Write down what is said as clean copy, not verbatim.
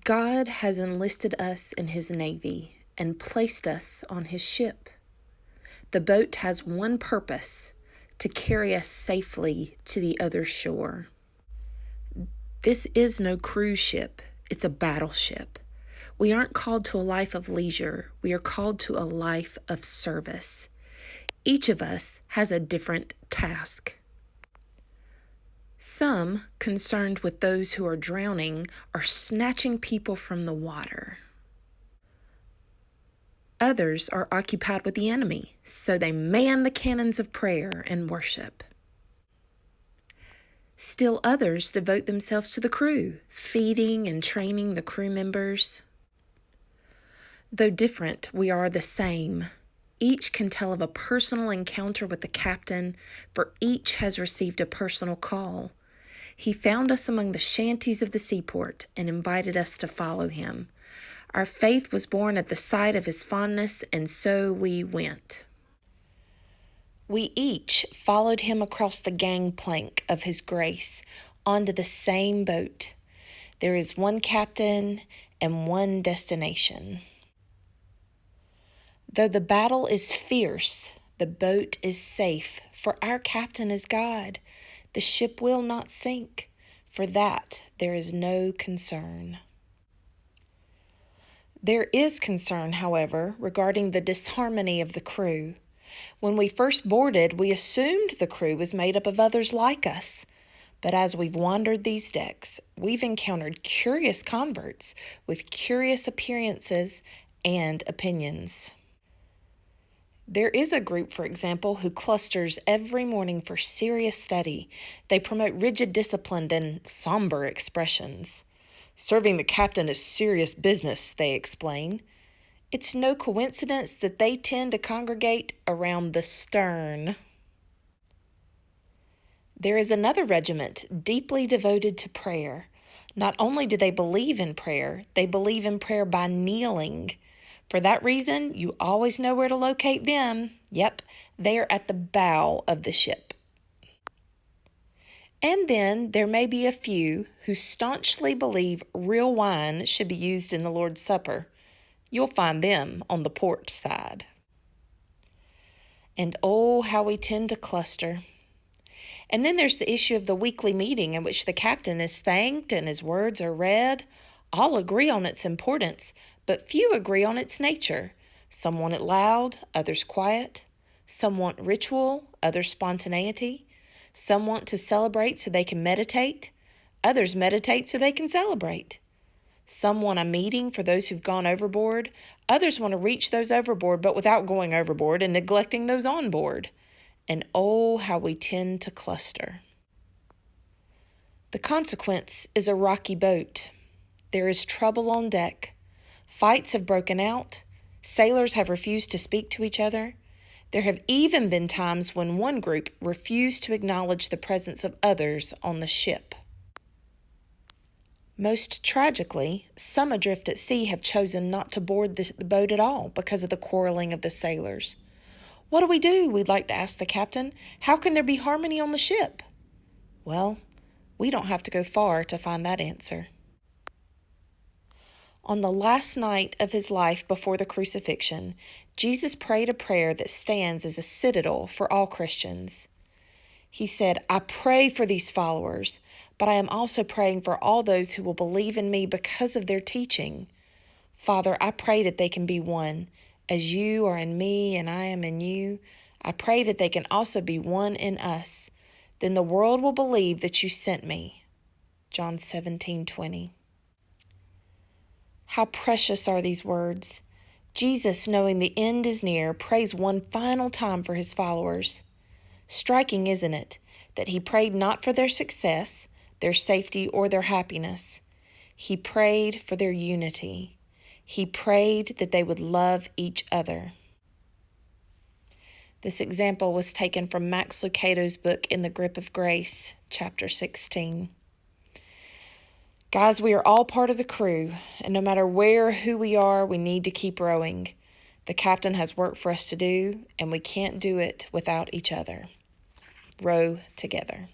God has enlisted us in His Navy and placed us on His ship. The boat has one purpose: to carry us safely to the other shore. This is no cruise ship, it's a battleship. We aren't called to a life of leisure, we are called to a life of service. Each of us has a different task. Some, concerned with those who are drowning, are snatching people from the water. Others are occupied with the enemy, so they man the cannons of prayer and worship. Still others devote themselves to the crew, feeding and training the crew members. Though different, we are the same. Each can tell of a personal encounter with the captain, for each has received a personal call. He found us among the shanties of the seaport and invited us to follow him. Our faith was born at the sight of his fondness, and so we went. We each followed him across the gangplank of his grace onto the same boat. There is one captain and one destination. Though the battle is fierce, the boat is safe, for our captain is God. The ship will not sink. For that there is no concern. There is concern, however, regarding the disharmony of the crew. When we first boarded, we assumed the crew was made up of others like us. But as we've wandered these decks, we've encountered curious converts with curious appearances and opinions. There is a group, for example, who clusters every morning for serious study. They promote rigid discipline and somber expressions. Serving the captain is serious business, they explain. It's no coincidence that they tend to congregate around the stern. There is another regiment deeply devoted to prayer. Not only do they believe in prayer, they believe in prayer by kneeling. For that reason, you always know where to locate them. Yep, they are at the bow of the ship. And then there may be a few who staunchly believe real wine should be used in the Lord's Supper. You'll find them on the port side. And oh, how we tend to cluster. And then there's the issue of the weekly meeting in which the captain is thanked and his words are read. All agree on its importance, but few agree on its nature. Some want it loud, others quiet. Some want ritual, others spontaneity. Some want to celebrate so they can meditate. Others meditate so they can celebrate. Some want a meeting for those who've gone overboard. Others want to reach those overboard, but without going overboard and neglecting those on board. And oh, how we tend to cluster. The consequence is a rocky boat. There is trouble on deck. Fights have broken out. Sailors have refused to speak to each other. There have even been times when one group refused to acknowledge the presence of others on the ship. Most tragically, some adrift at sea have chosen not to board the boat at all because of the quarreling of the sailors. What do? We'd like to ask the captain. How can there be harmony on the ship? Well, we don't have to go far to find that answer. On the last night of his life before the crucifixion, Jesus prayed a prayer that stands as a citadel for all Christians. He said, I pray for these followers, but I am also praying for all those who will believe in me because of their teaching. Father, I pray that they can be one. As you are in me and I am in you, I pray that they can also be one in us. Then the world will believe that you sent me. John 17:20. How precious are these words. Jesus, knowing the end is near, prays one final time for his followers. Striking, isn't it, that he prayed not for their success, their safety, or their happiness. He prayed for their unity. He prayed that they would love each other. This example was taken from Max Lucado's book, In the Grip of Grace, chapter 16. Guys, we are all part of the crew, and no matter where or who we are, we need to keep rowing. The captain has work for us to do, and we can't do it without each other. Row together.